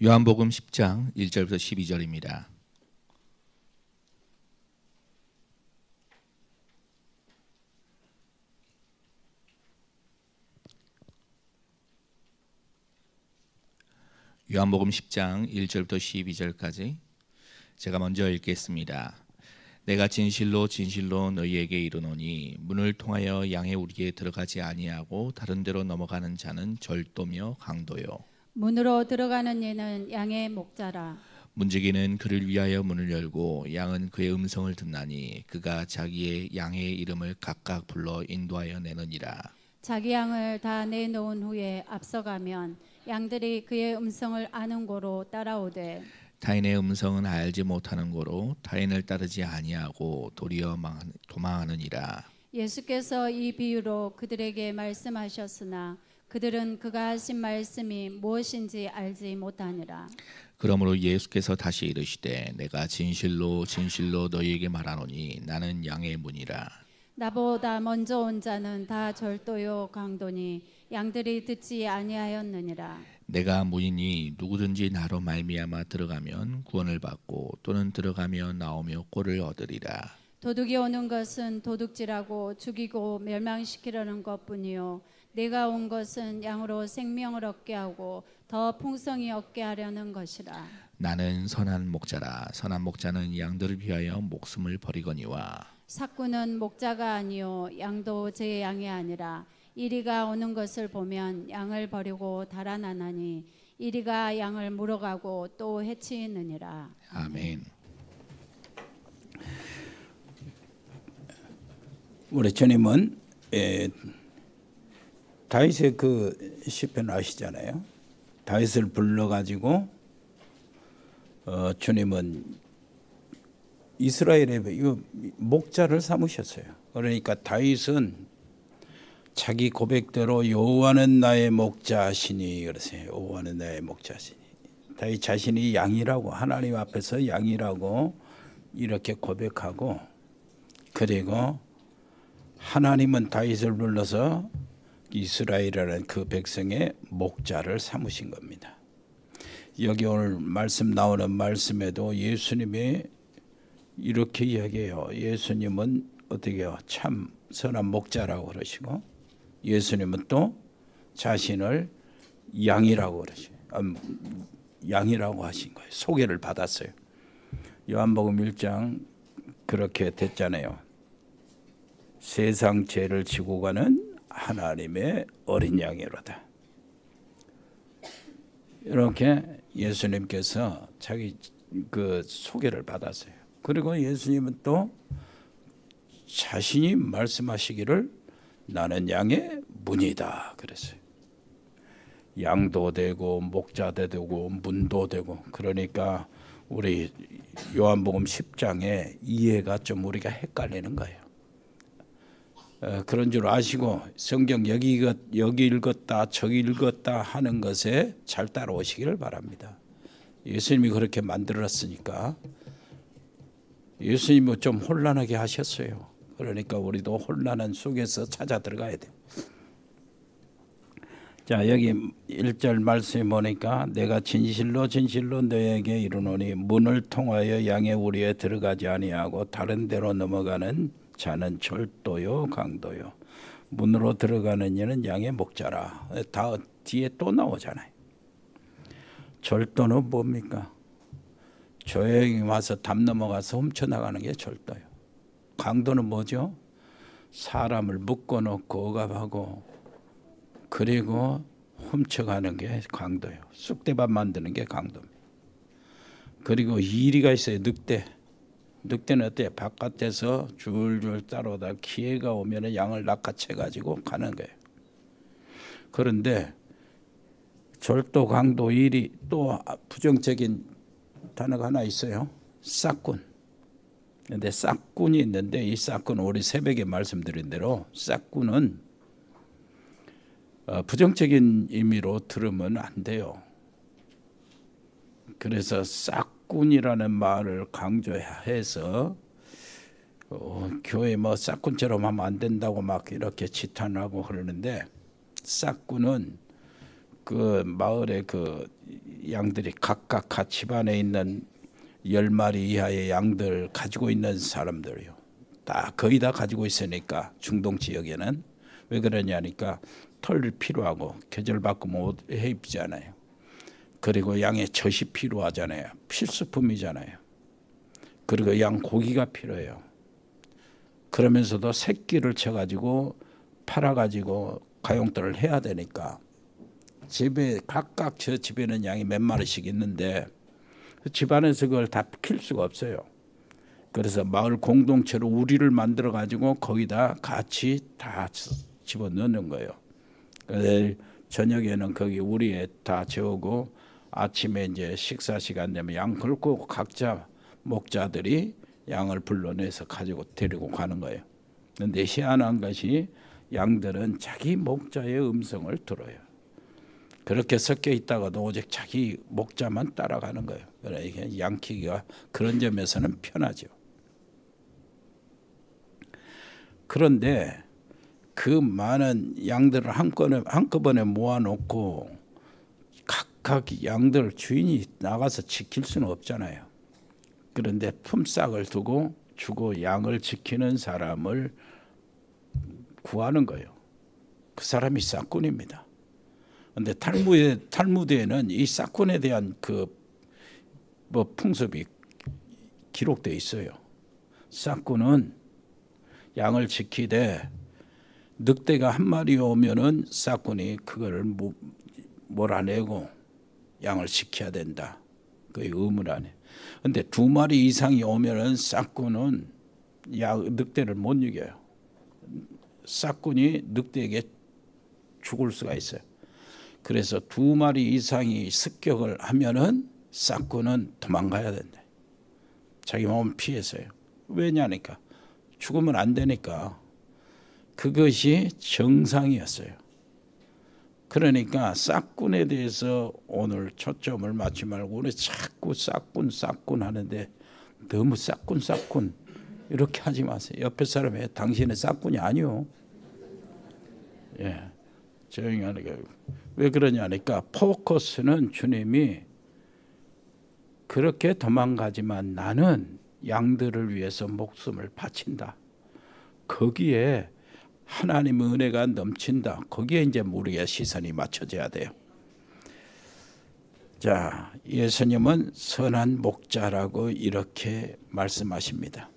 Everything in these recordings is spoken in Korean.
요한복음 10장 1절부터 12절입니다. 요한복음 10장 1절부터 12절까지 제가 먼저 읽겠습니다. 내가 진실로 진실로 너희에게 이르노니 문을 통하여 양의 우리에 들어가지 아니하고 다른 데로 넘어가는 자는 절도며 강도요. 문으로 들어가는 이는 양의 목자라. 문지기는 그를 위하여 문을 열고 양은 그의 음성을 듣나니 그가 자기의 양의 이름을 각각 불러 인도하여 내느니라. 자기 양을 다 내놓은 후에 앞서가면 양들이 그의 음성을 아는 고로 따라오되 타인의 음성은 알지 못하는 고로 타인을 따르지 아니하고 도리어 도망하느니라. 예수께서 이 비유로 그들에게 말씀하셨으나 그들은 그가 하신 말씀이 무엇인지 알지 못하니라. 그러므로 예수께서 다시 이르시되 내가 진실로 진실로 너희에게 말하노니 나는 양의 문이라. 나보다 먼저 온 자는 다 절도요 강도니 양들이 듣지 아니하였느니라. 내가 문이니 누구든지 나로 말미암아 들어가면 구원을 받고 또는 들어가며 나오며 꼴을 얻으리라. 도둑이 오는 것은 도둑질하고 죽이고 멸망시키려는 것뿐이요 내가 온 것은 양으로 생명을 얻게 하고 더 풍성히 얻게 하려는 것이라. 나는 선한 목자라. 선한 목자는 양들을 위하여 목숨을 버리거니와. 삭구는 목자가 아니요 양도 제 양이 아니라 이리가 오는 것을 보면 양을 버리고 달아나나니 이리가 양을 물어가고 또 해치느니라. 아멘. 우리 주님은 다윗의 그 시편 아시잖아요. 다윗을 불러가지고 주님은 이스라엘의 목자를 삼으셨어요. 그러니까 다윗은 자기 고백대로 여호와는 나의 목자시니 그러세요. 여호와는 나의 목자시니. 다윗 자신이 양이라고 하나님 앞에서 양이라고 이렇게 고백하고 그리고 하나님은 다윗을 불러서 이스라엘이라는 그 백성의 목자를 삼으신 겁니다. 여기 오늘 말씀 나오는 말씀에도 예수님이 이렇게 이야기해요. 예수님은 어떻게 해요? 참 선한 목자라고 그러시고 예수님은 또 자신을 양이라고 그러시고 양이라고 하신 거예요. 소개를 받았어요. 요한복음 1장 그렇게 됐잖아요. 세상 죄를 지고 가는 하나님의 어린 양이로다. 이렇게 예수님께서 자기 그 소개를 받았어요. 그리고 예수님은 또 자신이 말씀하시기를 나는 양의 문이다 그랬어요. 양도 되고 목자도 되고 문도 되고 그러니까 우리 요한복음 10장에 이해가 좀 우리가 헷갈리는 거예요. 그런 줄 아시고 성경 여기 읽었다 저기 읽었다 하는 것에 잘 따라오시기를 바랍니다. 예수님이 그렇게 만들었으니까 예수님이 좀 혼란하게 하셨어요. 그러니까 우리도 혼란한 속에서 찾아 들어가야 돼요. 자 여기 1절 말씀에 보니까 내가 진실로 진실로 너에게 이르노니 문을 통하여 양의 우리에 들어가지 아니하고 다른 데로 넘어가는 자는 절도요 강도요. 문으로 들어가는 이는 양의 목자라. 다 뒤에 또 나오잖아요. 절도는 뭡니까? 조용히 와서 담 넘어가서 훔쳐나가는 게 절도요. 강도는 뭐죠? 사람을 묶어놓고 억압하고 그리고 훔쳐가는 게 강도요. 쑥대밭 만드는 게 강도입니다. 그리고 이리가 있어요. 늑대. 늑대는 어때요? 바깥에서 줄줄 따라오다 기회가 오면 양을 낚아채가지고 가는 거예요. 그런데 절도, 강도, 이리 또 부정적인 단어가 하나 있어요. 싹군. 그런데 싹군이 있는데 이 싹군은 우리 새벽에 말씀드린 대로 싹군은 부정적인 의미로 들으면 안 돼요. 그래서 싹군이라는 말을 강조해서 교회 뭐 싹군처럼 하면 안 된다고 막 이렇게 지탄하고 그러는데 싹군은 그 마을에 그 양들이 각각 집안에 있는 10마리 이하의 양들 가지고 있는 사람들이요. 다 거의 다 가지고 있으니까 중동 지역에는 왜 그러냐니까 털 필요하고 계절 바꾸면 옷 입잖아요. 그리고 양의 젖이 필요하잖아요. 필수품이잖아요. 그리고 양 고기가 필요해요. 그러면서도 새끼를 쳐가지고 팔아가지고 가용도를 해야 되니까 집에 각각 저 집에는 양이 몇 마리씩 있는데 집안에서 그걸 다 킬 수가 없어요. 그래서 마을 공동체로 우리를 만들어 가지고 거기다 같이 다 집어넣는 거예요. 그래서 저녁에는 거기 우리에 다 재우고 아침에 이제 식사 시간 되면 양 걸고 각자 목자들이 양을 불러내서 가지고 데리고 가는 거예요. 그런데 희한한 것이 양들은 자기 목자의 음성을 들어요. 그렇게 섞여 있다가도 오직 자기 목자만 따라가는 거예요. 그러니까 양 키기가 그런 점에서는 편하죠. 그런데 그 많은 양들을 한꺼번에 모아놓고 각각 양들 주인이 나가서 지킬 수는 없잖아요. 그런데 품삯을 두고 주고 양을 지키는 사람을 구하는 거예요. 그 사람이 싹군입니다. 그런데 탈무드에는 이 싹군에 대한 그 풍습이 기록되어 있어요. 싹군은 양을 지키되 늑대가 한 마리 오면은 싹군이 그거를 몰아내고 양을 지켜야 된다. 그 의무를 안 해. 근데 2마리 이상이 오면은 싹군은 늑대를 못 이겨요. 싹군이 늑대에게 죽을 수가 있어요. 그래서 2마리 이상이 습격을 하면은 싹군은 도망가야 된다. 자기 몸을 피해서요. 왜냐니까 죽으면 안 되니까. 그것이 정상이었어요. 그러니까 싹군에 대해서 오늘 초점을 맞지 말고 우리 자꾸 싹군 하는데 너무 싹군 이렇게 하지 마세요. 옆에 사람이 당신은 싹군이 아니요. 예, 조용히 하니까 왜 그러냐니까 포커스는 주님이 그렇게 도망가지만 나는 양들을 위해서 목숨을 바친다. 거기에 하나님의 은혜가 넘친다. 거기에 이제 우리의 시선이 맞춰져야 돼요. 자, 예수님은 선한 목자라고 이렇게 말씀하십니다.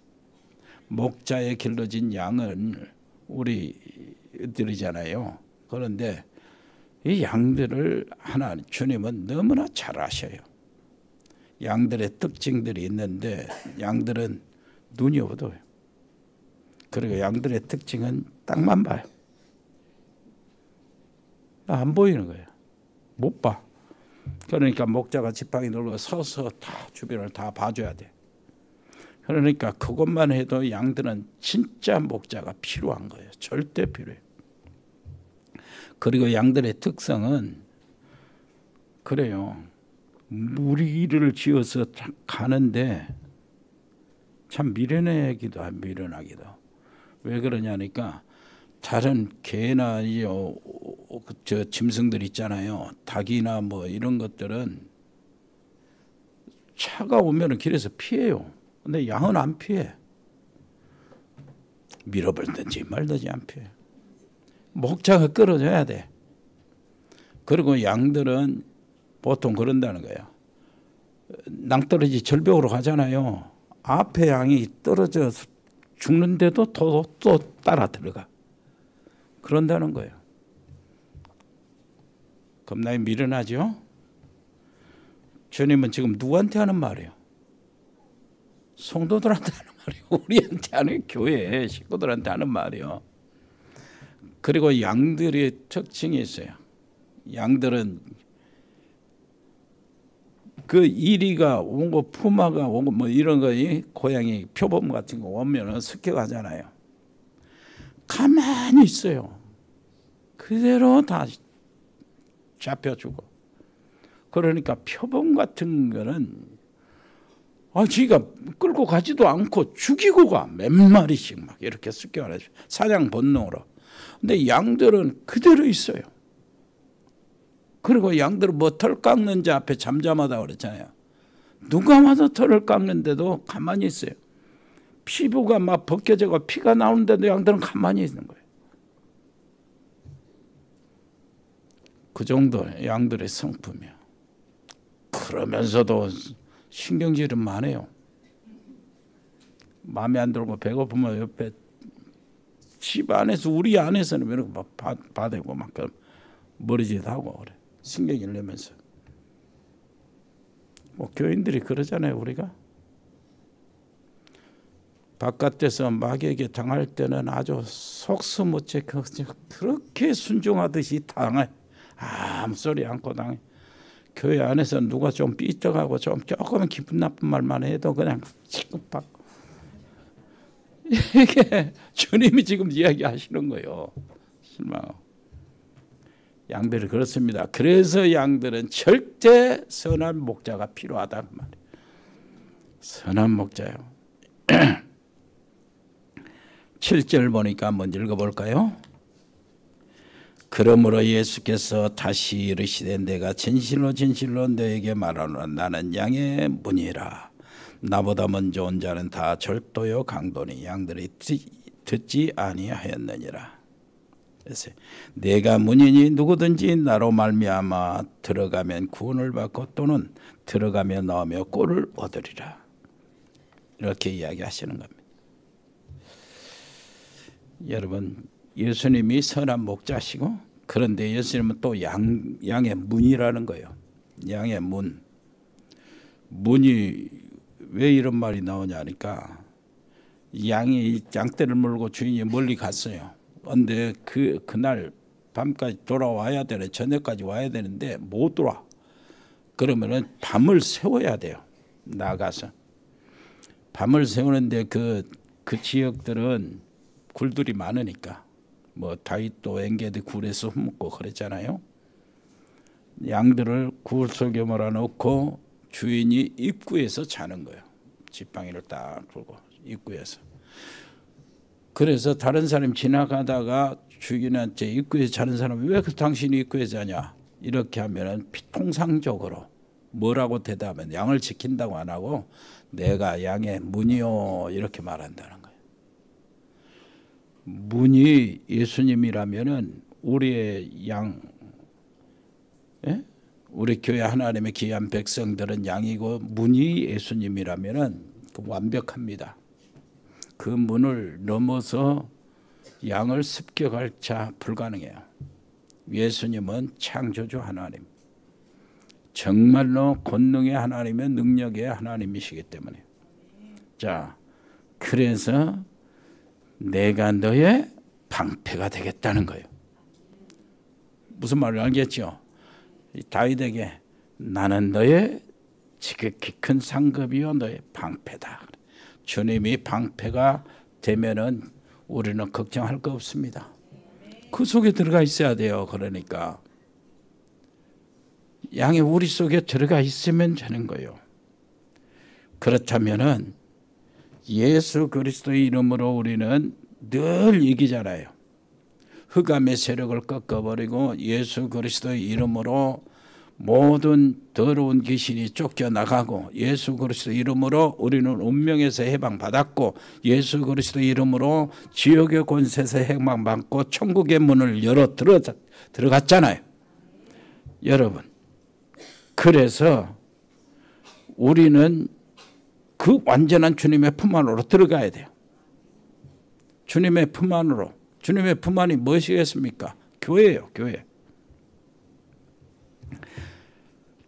목자에 길러진 양은 우리들이잖아요. 그런데 이 양들을 주님은 너무나 잘 아셔요. 양들의 특징들이 있는데 양들은 눈이 어두워요. 그리고 양들의 특징은 딱만 봐요. 안 보이는 거예요. 못 봐. 그러니까 목자가 지팡이 들고 서서 다 주변을 다 봐줘야 돼. 그러니까 그것만 해도 양들은 진짜 목자가 필요한 거예요. 절대 필요해요. 그리고 양들의 특성은 그래요. 무리를 지어서 가는데 참 미련하기도 하고 미련하기도. 왜 그러냐니까 다른 개나 저 짐승들 있잖아요. 닭이나 뭐 이런 것들은 차가 오면 길에서 피해요. 근데 양은 안 피해. 밀어버리든지 말든지 안 피해. 목자가 끌어줘야 돼. 그리고 양들은 보통 그런다는 거예요. 낭떠러지 절벽으로 가잖아요. 앞에 양이 떨어져 죽는데도 또 따라 들어가. 그런다는 거예요. 겁나게 미련하죠? 주님은 지금 누구한테 하는 말이에요? 성도들한테 하는 말이에요. 우리한테 하는 교회 식구들한테 하는 말이에요. 그리고 양들의 특징이 있어요. 양들은 그 이리가 오고 푸마가 오고 뭐 이런 거 고양이 표범 같은 거 오면은 습격하잖아요. 가만히 있어요. 그대로 다 잡혀주고. 그러니까 표범 같은 거는 지가 끌고 가지도 않고 죽이고 가. 몇 마리씩 막 이렇게 습격을 하죠. 사냥 본능으로. 근데 양들은 그대로 있어요. 그리고 양들은 뭐 털 깎는 자 앞에 잠잠하다 그랬잖아요. 누가 와서 털을 깎는데도 가만히 있어요. 피부가 막 벗겨져가 피가 나오는데도 양들은 가만히 있는 거예요. 그 정도 양들의 성품이야. 그러면서도 신경질은 많아요. 마음에 안 들고 배고프면 옆에 집 안에서 우리 안에서는 이렇게 막 받아고 막 머리짓하고 그래. 신경질 내면서. 뭐 교인들이 그러잖아요. 우리가 바깥에서 마귀에게 당할 때는 아주 속수무책 그렇게 순종하듯이 당해. 아무 소리 않고 당해. 교회 안에서 누가 좀 삐쩍하고 조금 기분 나쁜 말만 해도 그냥 취급받고. 이게 주님이 지금 이야기하시는 거예요. 실망하고. 양들이 그렇습니다. 그래서 양들은 절대 선한 목자가 필요하다 그 말이에요. 선한 목자요. 7절 보니까 한번 읽어볼까요? 그러므로 예수께서 다시 이르시되 내가 진실로 진실로 너에게 말하노라 나는 양의 문이라. 나보다 먼저 온 자는 다 절도요 강도니 양들이 듣지 아니하였느니라. 그래서 내가 문이니 누구든지 나로 말미암아 들어가면 구원을 받고 또는 들어가며 나오며 꼴을 얻으리라. 이렇게 이야기하시는 겁니다. 여러분 예수님이 선한 목자시고 그런데 예수님은 또 양의 문이라는 거예요. 양의 문. 문이 왜 이런 말이 나오냐 하니까 양이 양떼를 몰고 주인이 멀리 갔어요. 그런데 그날 밤까지 돌아와야 되는 저녁까지 와야 되는데 못 돌아. 그러면은 밤을 세워야 돼요. 나가서 밤을 세우는데 그 지역들은 굴들이 많으니까 뭐 다윗도 엔게디 굴에서 훔고 그랬잖아요. 양들을 굴 속에 몰아넣고 주인이 입구에서 자는 거예요. 지팡이를 딱 풀고 입구에서. 그래서 다른 사람이 지나가다가 주인한테 입구에서 자는 사람이 왜 당신이 입구에서 자냐 이렇게 하면은 통상적으로 뭐라고 대답하면 양을 지킨다고 안 하고 내가 양의 문이요 이렇게 말한다는 거예요. 문이 예수님이라면은 우리의 양, 예? 우리 교회 하나님의 귀한 백성들은 양이고 문이 예수님이라면은 완벽합니다. 그 문을 넘어서 양을 습격할 자 불가능해요. 예수님은 창조주 하나님, 정말로 권능의 하나님의 능력의 하나님이시기 때문에. 자, 그래서 내가 너의 방패가 되겠다는 거예요. 무슨 말을 알겠죠? 다윗에게 나는 너의 지극히 큰 상급이요 너의 방패다. 주님이 방패가 되면은 우리는 걱정할 거 없습니다. 그 속에 들어가 있어야 돼요. 그러니까 양이 우리 속에 들어가 있으면 되는 거예요. 그렇다면은 예수 그리스도의 이름으로 우리는 늘 이기잖아요. 흑암의 세력을 꺾어버리고 예수 그리스도의 이름으로 모든 더러운 귀신이 쫓겨나가고 예수 그리스도 이름으로 우리는 운명에서 해방받았고 예수 그리스도 이름으로 지옥의 권세에서 해방받고 천국의 문을 열어 들어갔잖아요. 여러분, 그래서 우리는 그 완전한 주님의 품 안으로 들어가야 돼요. 주님의 품 안으로. 주님의 품 안이 무엇이겠습니까? 교회예요. 교회.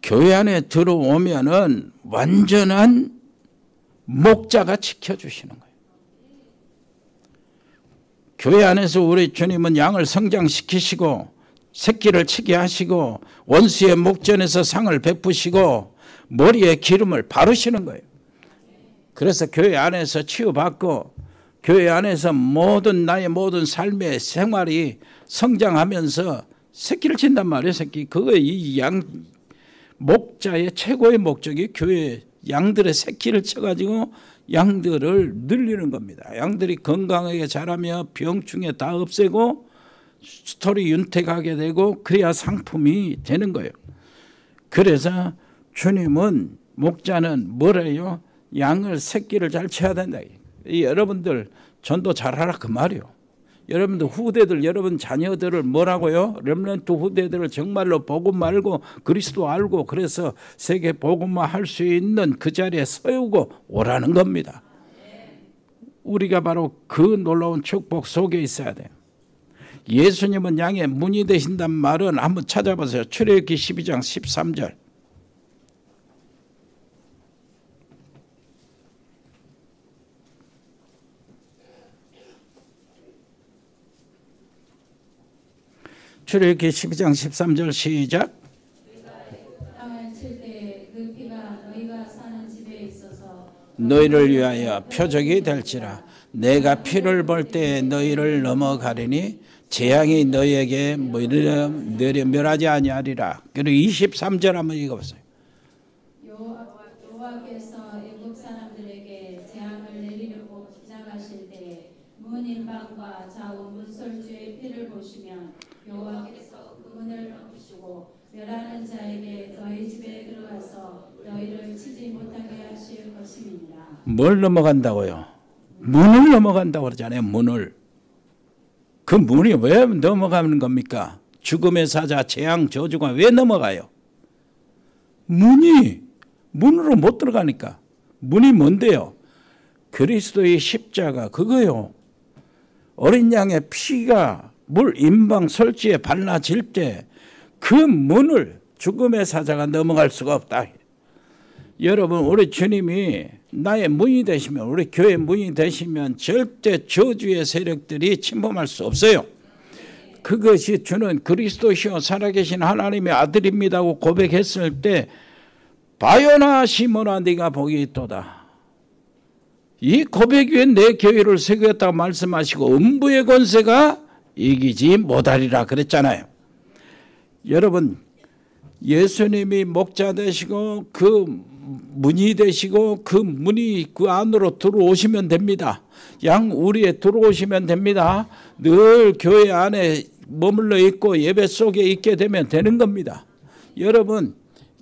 교회 안에 들어오면은 완전한 목자가 지켜주시는 거예요. 교회 안에서 우리 주님은 양을 성장시키시고 새끼를 치게 하시고 원수의 목전에서 상을 베푸시고 머리에 기름을 바르시는 거예요. 그래서 교회 안에서 치유받고 교회 안에서 나의 모든 삶의 생활이 성장하면서 새끼를 친단 말이에요. 새끼. 그거 이 양 목자의 최고의 목적이 교회 양들의 새끼를 쳐가지고 양들을 늘리는 겁니다. 양들이 건강하게 자라며 병충해 다 없애고 스토리 윤택하게 되고 그래야 상품이 되는 거예요. 그래서 주님은 목자는 뭐래요? 양을 새끼를 잘 쳐야 된다. 여러분들 전도 잘하라 그 말이요. 여러분들 후대들 여러분 자녀들을 뭐라고요? 렘넌트 후대들을 정말로 복음 알고 그리스도 알고 그래서 세계 복음화 할 수 있는 그 자리에 세우고 오라는 겁니다. 우리가 바로 그 놀라운 축복 속에 있어야 돼요. 예수님은 양의 문이 되신다는 말은 한번 찾아보세요. 출애굽기 12장 13절. 출애굽기 12장 13절 시작. 땅을 칠 때 그 피가 너희가 사는 집에 있어서 너희를 위하여 표적이 될지라. 내가 피를 볼 때 너희를 넘어가리니 재앙이 너희에게 멸하지 아니하리라. 그리고 23절 한번 읽어보세요. 여호와께서 애굽 사람들에게 재앙을 내리려고 주장하실 때 문인방과 좌우 문설주의 피를 보시면 여호와께서 그 문을 덮으시고 멸하는 자에게 너희 집에 들어가서 너희를 치지 못하게 하실 것임이니라. 뭘 넘어간다고요? 문을 넘어간다고 그러잖아요. 문을. 그 문이 왜 넘어가는 겁니까? 죽음의 사자, 재앙, 저주가 왜 넘어가요? 문으로 못 들어가니까. 문이 뭔데요? 그리스도의 십자가 그거요. 어린 양의 피가 물 임방 설지에 발라질 때 그 문을 죽음의 사자가 넘어갈 수가 없다. 여러분 우리 주님이 나의 문이 되시면 우리 교회 문이 되시면 절대 저주의 세력들이 침범할 수 없어요. 그것이 주는 그리스도시요 살아계신 하나님의 아들입니다고 고백했을 때 바요나 시몬아 네가 복이 있도다. 이 고백 위에 내 교회를 세우겠다고 말씀하시고 음부의 권세가 이기지 못하리라 그랬잖아요. 여러분 예수님이 목자 되시고 그 문이 되시고 그 문이 그 안으로 들어오시면 됩니다. 양 우리에 들어오시면 됩니다. 늘 교회 안에 머물러 있고 예배 속에 있게 되면 되는 겁니다. 여러분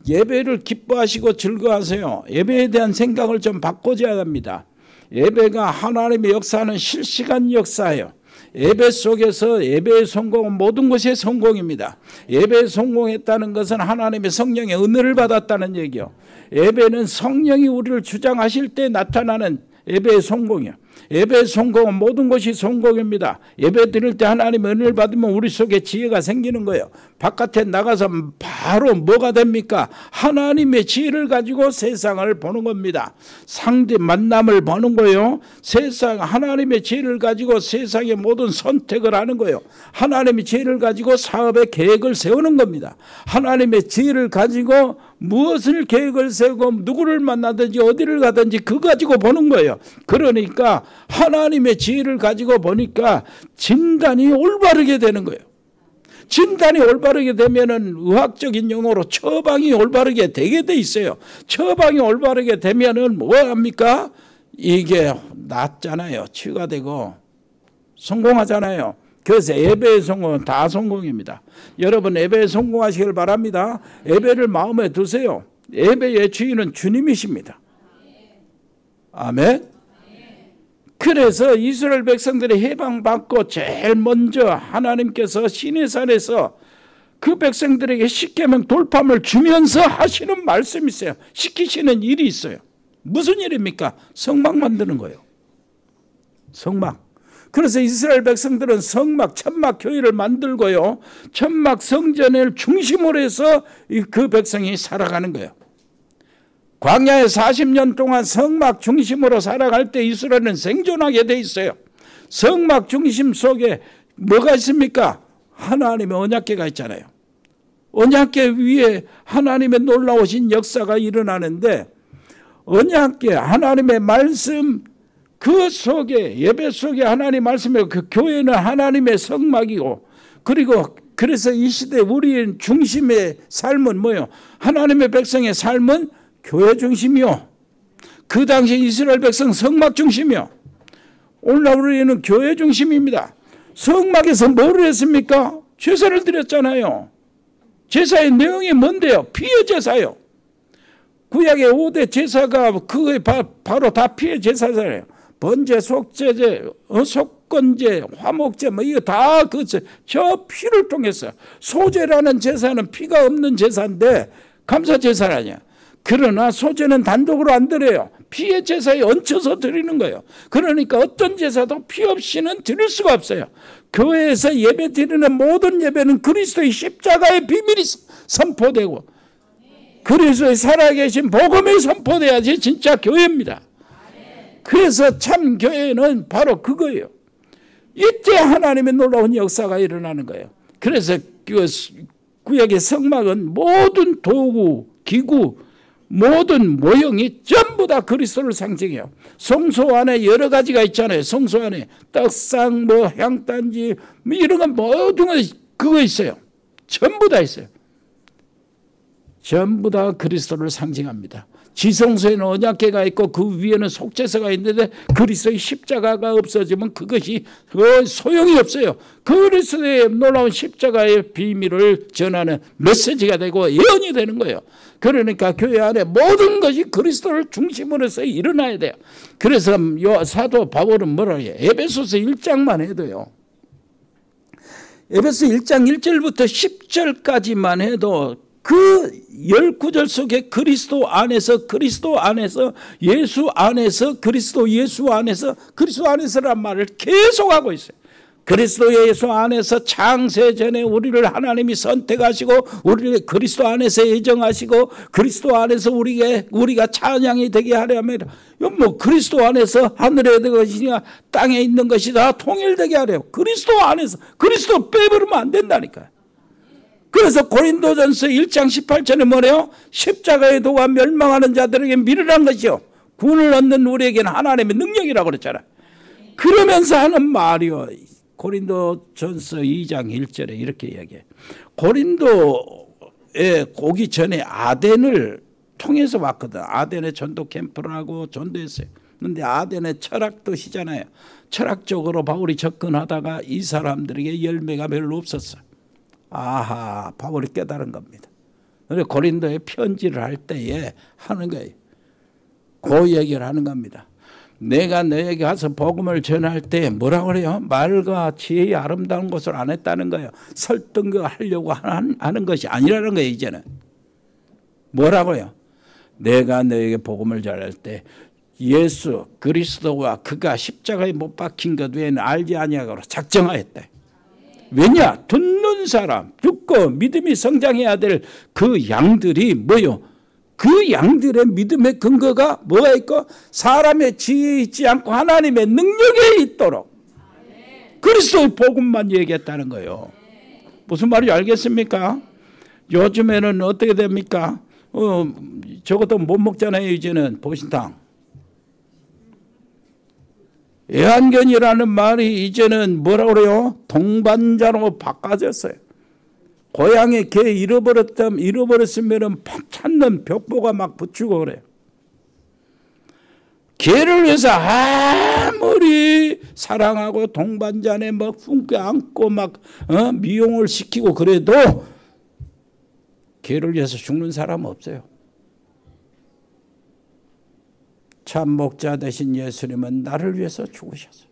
예배를 기뻐하시고 즐거워하세요. 예배에 대한 생각을 좀 바꿔줘야 합니다. 예배가 하나님의 역사는 실시간 역사예요. 예배 속에서 예배의 성공은 모든 것의 성공입니다. 예배에 성공했다는 것은 하나님의 성령의 은혜를 받았다는 얘기요. 예배는 성령이 우리를 주장하실 때 나타나는 예배의 성공이요. 예배의 성공은 모든 것이 성공입니다. 예배 드릴 때 하나님의 은혜를 받으면 우리 속에 지혜가 생기는 거예요. 바깥에 나가서 바로 뭐가 됩니까? 하나님의 지혜를 가지고 세상을 보는 겁니다. 상대 만남을 보는 거예요. 세상 하나님의 지혜를 가지고 세상의 모든 선택을 하는 거예요. 하나님의 지혜를 가지고 사업의 계획을 세우는 겁니다. 하나님의 지혜를 가지고 무엇을 계획을 세우고 누구를 만나든지 어디를 가든지 그거 가지고 보는 거예요. 그러니까 하나님의 지혜를 가지고 보니까 진단이 올바르게 되는 거예요. 진단이 올바르게 되면은 의학적인 용어로 처방이 올바르게 되게 돼 있어요. 처방이 올바르게 되면은 뭐 합니까? 이게 낫잖아요. 치유가 되고 성공하잖아요. 그래서 예배의 성공은 다 성공입니다. 여러분 예배에 성공하시길 바랍니다. 예배를 마음에 두세요. 예배의 주인은 주님이십니다. 아멘. 그래서 이스라엘 백성들이 해방받고 제일 먼저 하나님께서 시내산에서 그 백성들에게 십계명 돌파를 주면서 하시는 말씀이 있어요. 시키시는 일이 있어요. 무슨 일입니까? 성막 만드는 거예요. 성막. 그래서 이스라엘 백성들은 성막, 천막 교회를 만들고요. 천막 성전을 중심으로 해서 그 백성이 살아가는 거예요. 광야에 40년 동안 성막 중심으로 살아갈 때 이스라엘은 생존하게 돼 있어요. 성막 중심 속에 뭐가 있습니까? 하나님의 언약궤가 있잖아요. 언약궤 위에 하나님의 놀라우신 역사가 일어나는데 언약궤 하나님의 말씀 그 속에 예배 속에 하나님 말씀에 그 교회는 하나님의 성막이고 그리고 그래서 이 시대 우리의 중심의 삶은 뭐예요? 하나님의 백성의 삶은 교회 중심이요. 그 당시 이스라엘 백성 성막 중심이요. 오늘날 우리는 교회 중심입니다. 성막에서 뭐를 했습니까? 제사를 드렸잖아요. 제사의 내용이 뭔데요? 피의 제사요. 구약의 5대 제사가 그게 바로 다 피의 제사잖아요. 번제, 속죄제, 속건제, 화목제 뭐 이거 다 저 피를 통해서. 소제라는 제사는 피가 없는 제사인데 감사 제사는 아니야. 그러나 소제는 단독으로 안 드려요. 피의 제사에 얹혀서 드리는 거예요. 그러니까 어떤 제사도 피 없이는 드릴 수가 없어요. 교회에서 예배 드리는 모든 예배는 그리스도의 십자가의 비밀이 선포되고 그리스도의 살아계신 복음이 선포돼야지 진짜 교회입니다. 그래서 참 교회는 바로 그거예요. 이때 하나님의 놀라운 역사가 일어나는 거예요. 그래서 그 구약의 성막은 모든 도구, 기구, 모든 모형이 전부 다 그리스도를 상징해요. 성소 안에 여러 가지가 있잖아요. 성소 안에 떡상, 뭐 향단지, 뭐 이런 건 모든 거 그거 있어요. 전부 다 있어요. 전부 다 그리스도를 상징합니다. 지성소에는 언약궤가 있고 그 위에는 속죄서가 있는데 그리스도의 십자가가 없어지면 그것이 소용이 없어요. 그리스도의 놀라운 십자가의 비밀을 전하는 메시지가 되고 예언이 되는 거예요. 그러니까 교회 안에 모든 것이 그리스도를 중심으로 해서 일어나야 돼요. 그래서 사도 바울은 뭐라 해요? 에베소서 1장만 해도요. 에베소 1장 1절부터 10절까지만 해도 그 19절 속에 그리스도 안에서 예수 안에서 그리스도 예수 안에서 그리스도 안에서란 말을 계속하고 있어요. 그리스도 예수 안에서 창세전에 우리를 하나님이 선택하시고 우리를 그리스도 안에서 예정하시고 그리스도 안에서 우리가 찬양이 되게 하려면 뭐 그리스도 안에서 하늘에 있는 것이냐 땅에 있는 것이 다 통일되게 하려고 그리스도 안에서 그리스도 빼버리면 안 된다니까요. 그래서 고린도전서 1장 18절에 뭐래요? 십자가의 도가 멸망하는 자들에게 미련한 것이요 구원을 얻는 우리에게는 하나님의 능력이라고 그랬잖아요. 그러면서 하는 말이요. 고린도전서 2장 1절에 이렇게 이야기해요. 고린도에 오기 전에 아덴을 통해서 왔거든. 아덴에 전도 캠프를 하고 전도했어요. 그런데 아덴의 철학도시잖아요. 철학적으로 바울이 접근하다가 이 사람들에게 열매가 별로 없었어요. 아하, 바울이 깨달은 겁니다. 그래서 고린도에 편지를 할 때에 하는 거예요. 그 얘기를 하는 겁니다. 내가 너에게 가서 복음을 전할 때 뭐라고 그래요? 말과 지혜의 아름다운 것을 안 했다는 거예요. 설득하려고 하는 것이 아니라는 거예요. 이제는 뭐라고요? 내가 너에게 복음을 전할 때 예수 그리스도와 그가 십자가에 못 박힌 것 외에는 알지 아니하고 작정하였다. 왜냐? 듣는 사람, 듣고 믿음이 성장해야 될 그 양들이 뭐요? 그 양들의 믿음의 근거가 뭐가 있고 사람의 지혜에 있지 않고 하나님의 능력에 있도록 그리스도의 복음만 얘기했다는 거예요. 무슨 말인지 알겠습니까? 요즘에는 어떻게 됩니까? 저것도 못 먹잖아요. 이제는 보신탕. 애완견이라는 말이 이제는 뭐라고 그래요? 동반자로 바꿔졌어요. 고향에 개 잃어버렸으면 찾는 벽보가 막 붙이고 그래요. 개를 위해서 아무리 사랑하고 동반자네 막 품게 안고 막 미용을 시키고 그래도 개를 위해서 죽는 사람은 없어요. 참 목자 되신 예수님은 나를 위해서 죽으셨어요.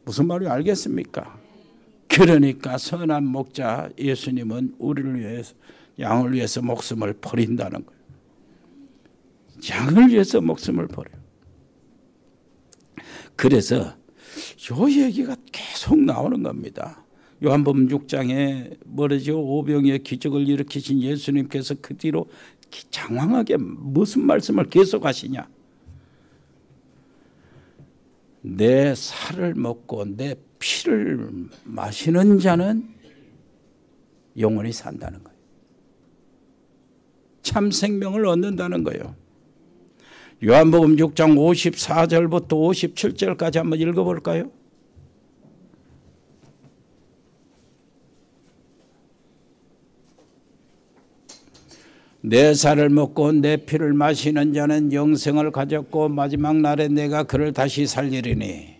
무슨 말인지 알겠습니까? 그러니까 선한 목자 예수님은 우리를 위해서 양을 위해서 목숨을 버린다는 거예요. 양을 위해서 목숨을 버려요. 그래서 요 얘기가 계속 나오는 겁니다. 요한복음 6장에 뭐라죠? 오병이의 기적을 일으키신 예수님께서 그 뒤로 장황하게 무슨 말씀을 계속하시냐? 내 살을 먹고 내 피를 마시는 자는 영원히 산다는 거예요. 참 생명을 얻는다는 거예요. 요한복음 6장 54절부터 57절까지 한번 읽어볼까요? 내 살을 먹고 내 피를 마시는 자는 영생을 가졌고 마지막 날에 내가 그를 다시 살리리니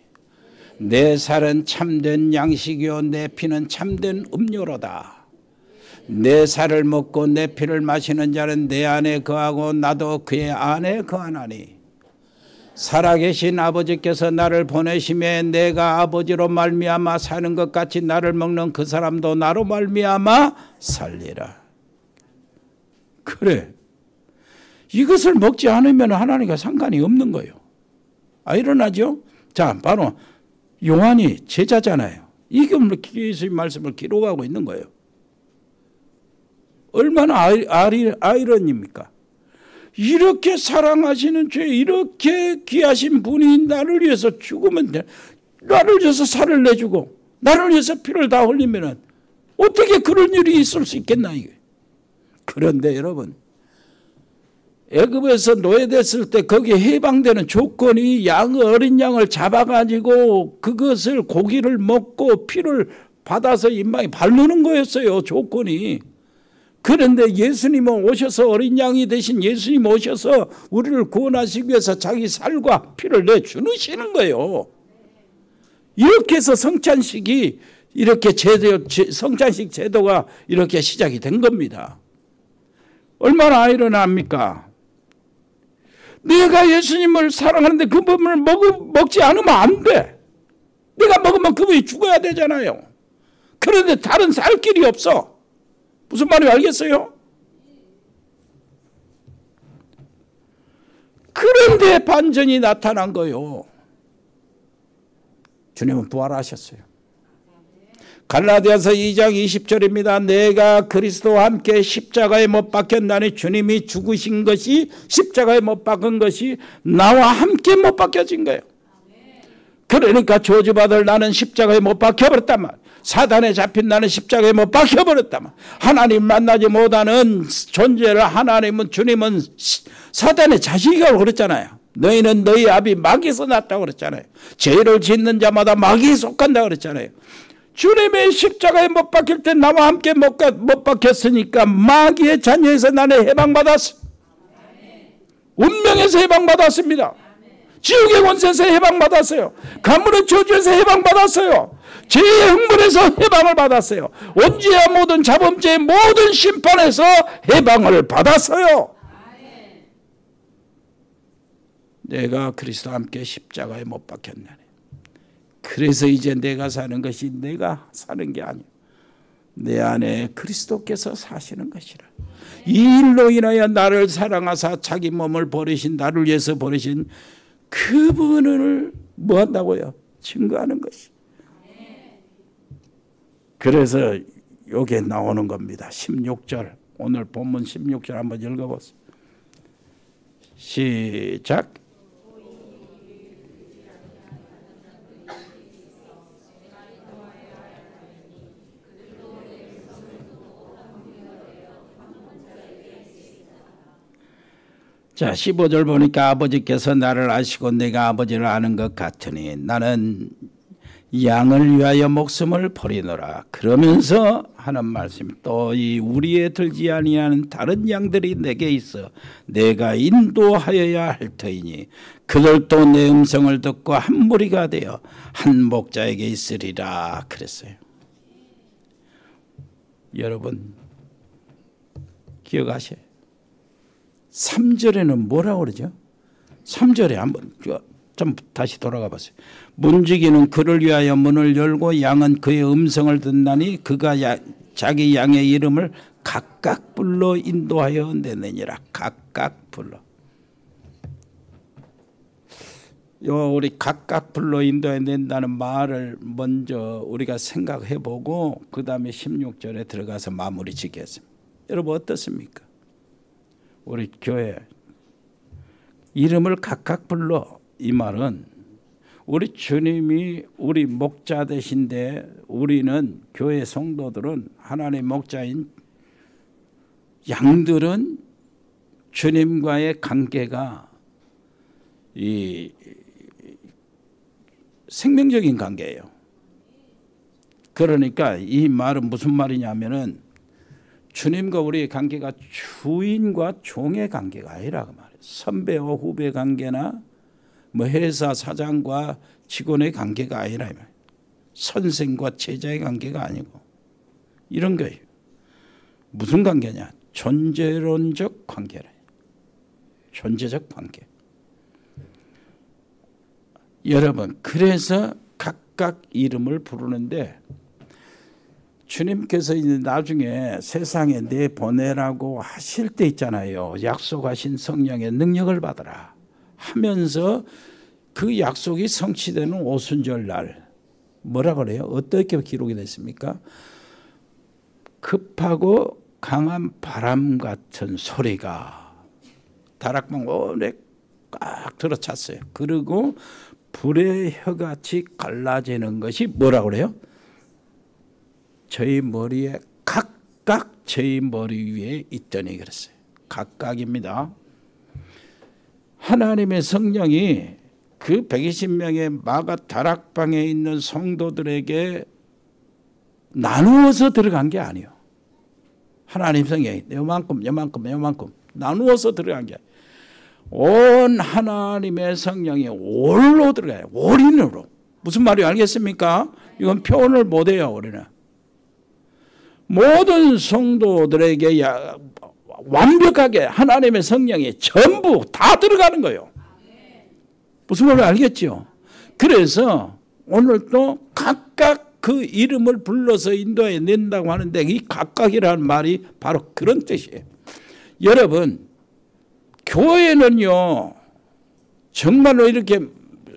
내 살은 참된 양식이요 내 피는 참된 음료로다. 내 살을 먹고 내 피를 마시는 자는 내 안에 거하고 나도 그의 안에 거하나니 살아계신 아버지께서 나를 보내심에 내가 아버지로 말미암아 사는 것 같이 나를 먹는 그 사람도 나로 말미암아 살리라. 그래, 이것을 먹지 않으면 하나님과 상관이 없는 거예요. 일어나죠? 자, 바로 요한이 제자잖아요. 이게 예수의 말씀을 기록하고 있는 거예요. 얼마나 아이러니입니까? 이렇게 사랑하시는 죄, 이렇게 귀하신 분이 나를 위해서 죽으면 돼. 나를 위해서 살을 내주고 나를 위해서 피를 다 흘리면 어떻게 그런 일이 있을 수 있겠나 이게. 그런데 여러분, 애굽에서 노예됐을 때 거기에 해방되는 조건이 어린 양을 잡아가지고 그것을 고기를 먹고 피를 받아서 인망에 바르는 거였어요. 조건이. 그런데 예수님은 오셔서 어린 양이 되신 예수님 오셔서 우리를 구원하시기 위해서 자기 살과 피를 내주시는 거예요. 이렇게 해서 성찬식이 이렇게 성찬식 제도가 이렇게 시작이 된 겁니다. 얼마나 아이러니합니까? 내가 예수님을 사랑하는데 그분을 먹지 않으면 안 돼. 내가 먹으면 그분이 죽어야 되잖아요. 그런데 다른 살 길이 없어. 무슨 말인지 알겠어요? 그런데 반전이 나타난 거요. 주님은 부활하셨어요. 갈라디아서 2장 20절입니다. 내가 그리스도와 함께 십자가에 못 박혔나니 주님이 죽으신 것이 십자가에 못 박은 것이 나와 함께 못 박혀진 거예요. 그러니까 저주받을 나는 십자가에 못 박혀버렸단 말이에요. 사단에 잡힌 나는 십자가에 못 박혀버렸단 말이에요. 하나님 만나지 못하는 존재를 하나님은 주님은 사단의 자식이라고 그랬잖아요. 너희는 너희 아비 마귀에서 났다고 그랬잖아요. 죄를 짓는 자마다 마귀에 속한다고 그랬잖아요. 주님의 십자가에 못 박힐 때 나와 함께 못 박혔으니까 마귀의 자녀에서 나는 해방받았어. 운명에서 해방받았습니다. 지옥의 권세에서 해방받았어요. 가문의 저주에서 해방받았어요. 죄의 흥분에서 해방을 받았어요. 원죄와 모든 자범죄의 모든 심판에서 해방을 받았어요. 내가 그리스도와 함께 십자가에 못 박혔나니. 그래서 이제 내가 사는 것이 내가 사는 게 아니에요. 내 안에 그리스도께서 사시는 것이라. 이 일로 인하여 나를 사랑하사 자기 몸을 버리신, 나를 위해서 버리신 그분을 뭐 한다고요? 증거하는 것이. 그래서 여기에 나오는 겁니다. 16절. 오늘 본문 16절 한번 읽어보세요. 시작. 자, 15절 보니까 아버지께서 나를 아시고 내가 아버지를 아는 것 같으니 나는 양을 위하여 목숨을 버리노라. 그러면서 하는 말씀이 또 이 우리에 들지 아니하는 다른 양들이 내게 있어 내가 인도하여야 할 터이니 그들도 내 음성을 듣고 한 무리가 되어 한 목자에게 있으리라 그랬어요. 여러분 기억하셔요. 3절에는 뭐라고 그러죠? 3절에 한번 좀 다시 돌아가 보세요. 문지기는 그를 위하여 문을 열고 양은 그의 음성을 듣나니 그가 자기 양의 이름을 각각 불러 인도하여 내느니라. 각각 불러. 우리 각각 불러 인도해 낸다는 말을 먼저 우리가 생각해 보고 그 다음에 16절에 들어가서 마무리 짓겠습니다. 여러분 어떻습니까? 우리 교회 이름을 각각 불러, 이 말은 우리 주님이 우리 목자 되신데 우리는 교회 성도들은 하나님의 목자인 양들은 주님과의 관계가 이 생명적인 관계예요. 그러니까 이 말은 무슨 말이냐면은 주님과 우리의 관계가 주인과 종의 관계가 아니라 그 말이에요. 선배와 후배 관계나 뭐 회사 사장과 직원의 관계가 아니라 선생과 제자의 관계가 아니고 이런 거예요. 무슨 관계냐? 존재론적 관계래. 존재적 관계. 여러분, 그래서 각각 이름을 부르는데 주님께서 이제 나중에 세상에 내보내라고 하실 때 있잖아요. 약속하신 성령의 능력을 받으라 하면서 그 약속이 성취되는 오순절 날 뭐라 그래요? 어떻게 기록이 됐습니까? 급하고 강한 바람 같은 소리가 다락방 온에 꽉 들어찼어요. 그리고 불의 혀같이 갈라지는 것이 뭐라 그래요? 저희 머리에 각각 저희 머리 위에 있더니 그랬어요. 각각입니다. 하나님의 성령이 그 120명의 마가 다락방에 있는 성도들에게 나누어서 들어간 게 아니에요. 하나님 성령이 요만큼 나누어서 들어간 게 아니에요. 온 하나님의 성령이 올로 들어가요. 올인으로. 무슨 말인지 알겠습니까? 이건 표현을 못해요. 우리는. 모든 성도들에게 완벽하게 하나님의 성령이 전부 다 들어가는 거예요. 무슨 말인지 알겠죠? 그래서 오늘 또 각각 그 이름을 불러서 인도해 낸다고 하는데 이 각각이라는 말이 바로 그런 뜻이에요. 여러분, 교회는요 정말로 이렇게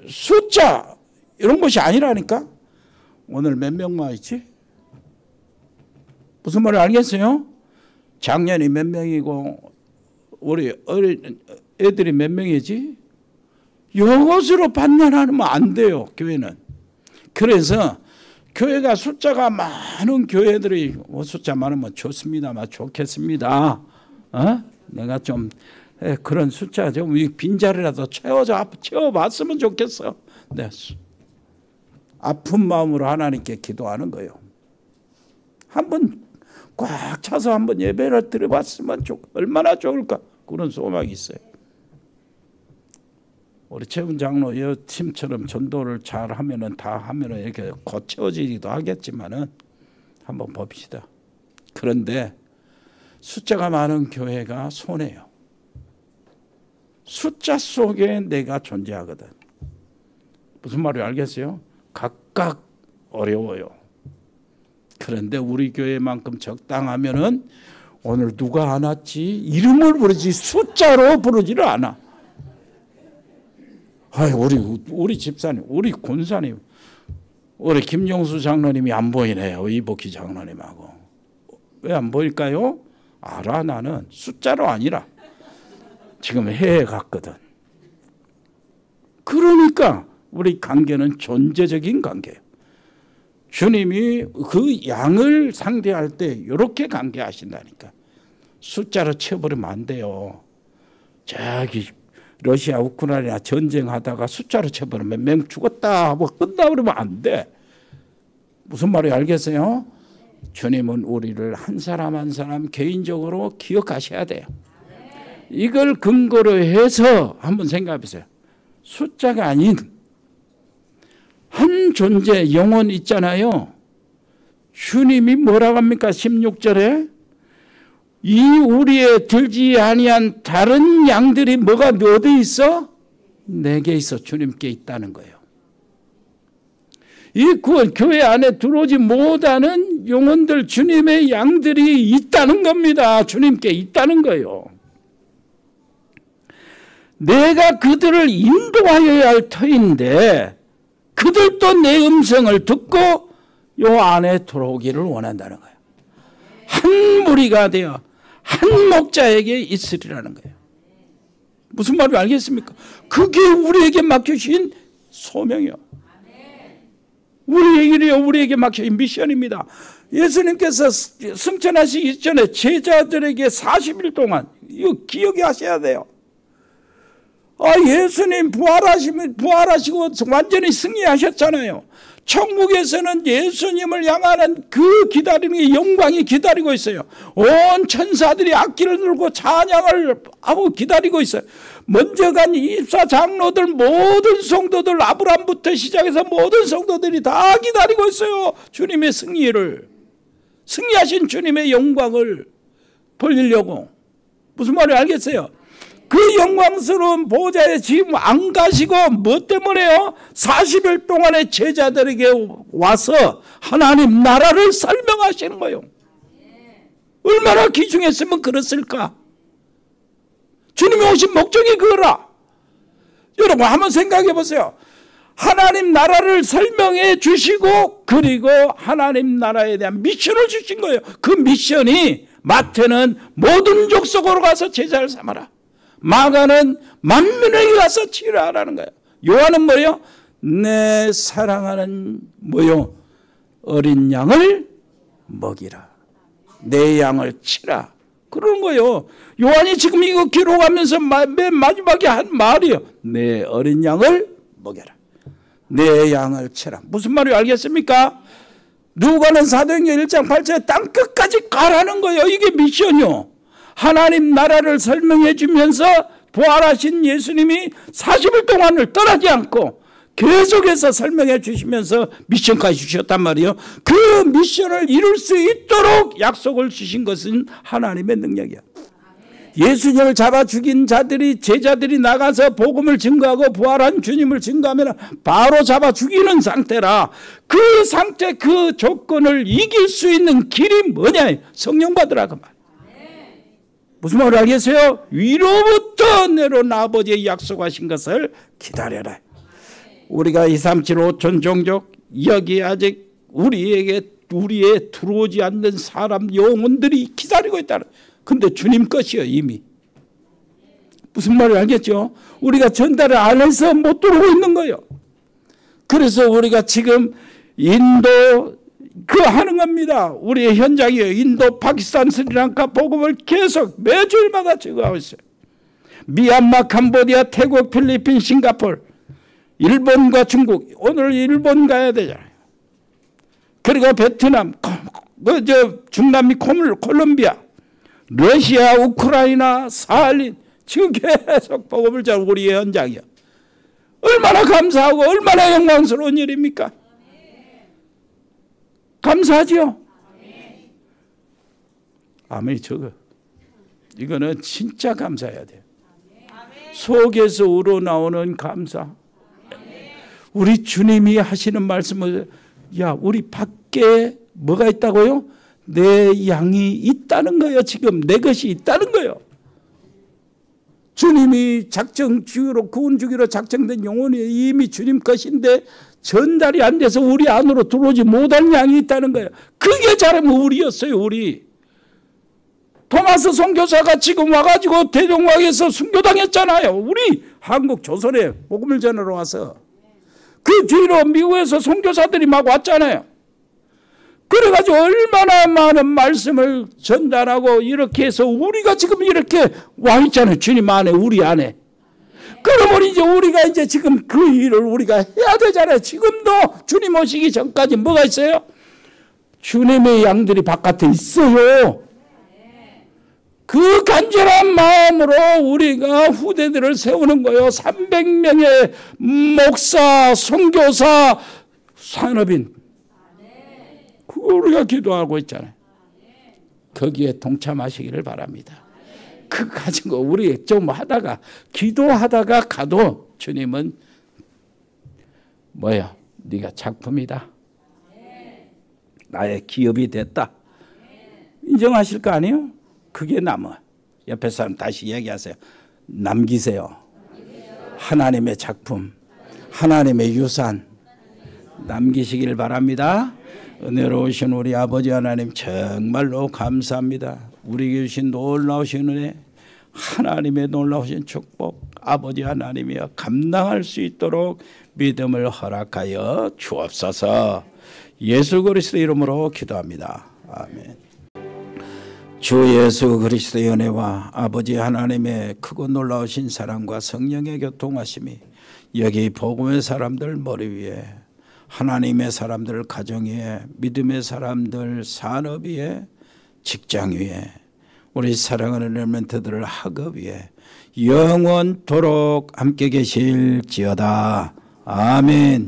숫자 이런 것이 아니라니까. 오늘 몇 명만 있지? 무슨 말을 알겠어요? 작년이 몇 명이고 우리 어린 애들이 몇 명이지? 이것으로 판단하면 안 돼요. 교회는. 그래서 교회가 숫자가 많은 교회들이 숫자 많으면 좋습니다만 좋겠습니다. 내가 좀 그런 숫자 좀 빈자리라도 채워봤으면 좋겠어. 네. 아픈 마음으로 하나님께 기도하는 거예요. 한번 꽉 차서 한번 예배를 드려봤으면 얼마나 좋을까 그런 소망이 있어요. 우리 최훈 장로 이 팀처럼 전도를 잘 하면은 다 하면은 이렇게 고쳐지기도 하겠지만은 한번 봅시다. 그런데 숫자가 많은 교회가 손해요. 숫자 속에 내가 존재하거든. 무슨 말인지 알겠어요? 각각 어려워요. 그런데 우리 교회만큼 적당하면은 오늘 누가 안 왔지? 이름을 부르지 숫자로 부르지를 않아. 우리 집사님, 우리 권사님, 우리 김용수 장로님이 안 보이네요. 이복희 장로님하고. 왜 안 보일까요? 알아, 나는 숫자로 아니라 지금 해외 갔거든. 그러니까 우리 관계는 존재적인 관계예요. 주님이 그 양을 상대할 때 이렇게 관계하신다니까. 숫자로 채워버리면 안 돼요. 저기 러시아 우크라이나 전쟁하다가 숫자로 채워버리면 몇 명 죽었다 하고 끝나버리면 안 돼. 무슨 말인지 알겠어요? 주님은 우리를 한 사람 한 사람 개인적으로 기억하셔야 돼요. 이걸 근거로 해서 한번 생각해 보세요. 숫자가 아닌 한 존재 영혼 있잖아요. 주님이 뭐라고 합니까? 16절에 이 우리에 들지 아니한 다른 양들이 뭐가 어디 있어? 내게 있어. 주님께 있다는 거예요. 이 교회 안에 들어오지 못하는 영혼들, 주님의 양들이 있다는 겁니다. 주님께 있다는 거예요. 내가 그들을 인도하여야 할 터인데 그들도 내 음성을 듣고 요 안에 들어오기를 원한다는 거예요. 한 무리가 되어 한 목자에게 있으리라는 거예요. 무슨 말인지 알겠습니까? 그게 우리에게 맡겨주신 소명이요. 우리에게 맡겨진 미션입니다. 예수님께서 승천하시기 전에 제자들에게 40일 동안 이거 기억해 하셔야 돼요. 예수님 부활하시고 완전히 승리하셨잖아요. 천국에서는 예수님을 향하는 그 기다리는 게 영광이 기다리고 있어요. 온 천사들이 악기를 들고 찬양을 하고 기다리고 있어요. 먼저 간 24장로들 모든 성도들 아브라함부터 시작해서 모든 성도들이 다 기다리고 있어요. 주님의 승리를, 승리하신 주님의 영광을 보려고. 무슨 말인지 알겠어요? 그 영광스러운 보좌에 지금 안 가시고 뭐 때문에요? 40일 동안의 제자들에게 와서 하나님 나라를 설명하시는 거예요. 얼마나 귀중했으면 그랬을까? 주님이 오신 목적이 그거라. 여러분 한번 생각해 보세요. 하나님 나라를 설명해 주시고 그리고 하나님 나라에 대한 미션을 주신 거예요. 그 미션이 마태는 모든 족속으로 가서 제자를 삼아라. 마가는 만민에게 가서 치료하라는 거예요. 요한은 뭐예요? 내 사랑하는 뭐요? 어린 양을 먹이라. 내 양을 치라. 그런 거예요. 요한이 지금 이거 기록하면서 맨 마지막에 한 말이에요. 내 어린 양을 먹여라. 내 양을 치라. 무슨 말인지 알겠습니까? 누가는 사도행전 1장 8절에 땅 끝까지 가라는 거예요. 이게 미션이요. 하나님 나라를 설명해 주면서 부활하신 예수님이 40일 동안을 떠나지 않고 계속해서 설명해 주시면서 미션까지 주셨단 말이에요. 그 미션을 이룰 수 있도록 약속을 주신 것은 하나님의 능력이야. 예수님을 잡아 죽인 자들이 제자들이 나가서 복음을 증거하고 부활한 주님을 증거하면 바로 잡아 죽이는 상태라. 그 상태 그 조건을 이길 수 있는 길이 뭐냐? 성령 받으라 그 말. 무슨 말을 알겠어요? 위로부터 내려온 아버지의 약속하신 것을 기다려라. 우리가 237 5천 종족 여기 아직 우리에게 우리에 들어오지 않는 사람 영혼들이 기다리고 있다는. 근데 주님 것이요 이미. 무슨 말을 알겠죠? 우리가 전달을 안 해서 못 들어오고 있는 거예요. 그래서 우리가 지금 인도 그 하는 겁니다. 우리의 현장이에요. 인도, 파키스탄, 스리랑카 복음을 계속 매주일마다 증거하고 있어요. 미얀마, 캄보디아, 태국, 필리핀, 싱가포르, 일본과 중국. 오늘 일본 가야 되잖아요. 그리고 베트남, 중남미 콜롬비아, 러시아, 우크라이나, 사할린 지금 계속 복음을 전하고 우리의 현장이요. 얼마나 감사하고 얼마나 영광스러운 일입니까? 감사하지요? 아멘이 적어. 이거는 진짜 감사해야 돼요. 속에서 우러나오는 감사. 우리 주님이 하시는 말씀을 야 우리 밖에 뭐가 있다고요? 내 양이 있다는 거예요. 지금 내 것이 있다는 거예요. 주님이 작정 주기로 구원 주기로 작정된 영혼이 이미 주님 것인데 전달이 안 돼서 우리 안으로 들어오지 못한 양이 있다는 거예요. 그게 잘하면 우리였어요. 우리 토마스 선교사가 지금 와가지고 대종황에서 순교당했잖아요. 우리 한국 조선에 복음을 전하러 와서 그 뒤로 미국에서 선교사들이 막 왔잖아요. 그래가지고 얼마나 많은 말씀을 전달하고 이렇게 해서 우리가 지금 이렇게 와 있잖아요. 주님 안에 우리 안에. 그러면 이제 우리가 이제 지금 그 일을 우리가 해야 되잖아요. 지금도 주님 오시기 전까지 뭐가 있어요? 주님의 양들이 바깥에 있어요. 그 간절한 마음으로 우리가 후대들을 세우는 거예요. 300명의 목사, 선교사, 산업인. 그거 우리가 기도하고 있잖아요. 거기에 동참하시기를 바랍니다. 그 가지고 우리 좀 하다가 기도하다가 가도 주님은 뭐야? 네가 작품이다. 나의 기업이 됐다. 인정하실 거 아니에요? 그게 남아. 옆에 사람 다시 얘기하세요. 남기세요. 하나님의 작품, 하나님의 유산 남기시길 바랍니다. 은혜로우신 우리 아버지 하나님 정말로 감사합니다. 우리에게 주신 놀라우신 은혜, 하나님의 놀라우신 축복, 아버지 하나님이여 감당할 수 있도록 믿음을 허락하여 주옵소서. 예수 그리스도 이름으로 기도합니다. 아멘. 주 예수 그리스도의 은혜와 아버지 하나님의 크고 놀라우신 사랑과 성령의 교통하심이 여기 복음의 사람들 머리 위에 하나님의 사람들 가정 위에, 믿음의 사람들 산업 위에, 직장 위에, 우리 사랑하는 렘넌트들 학업 위에 영원토록 함께 계실지어다. 아멘.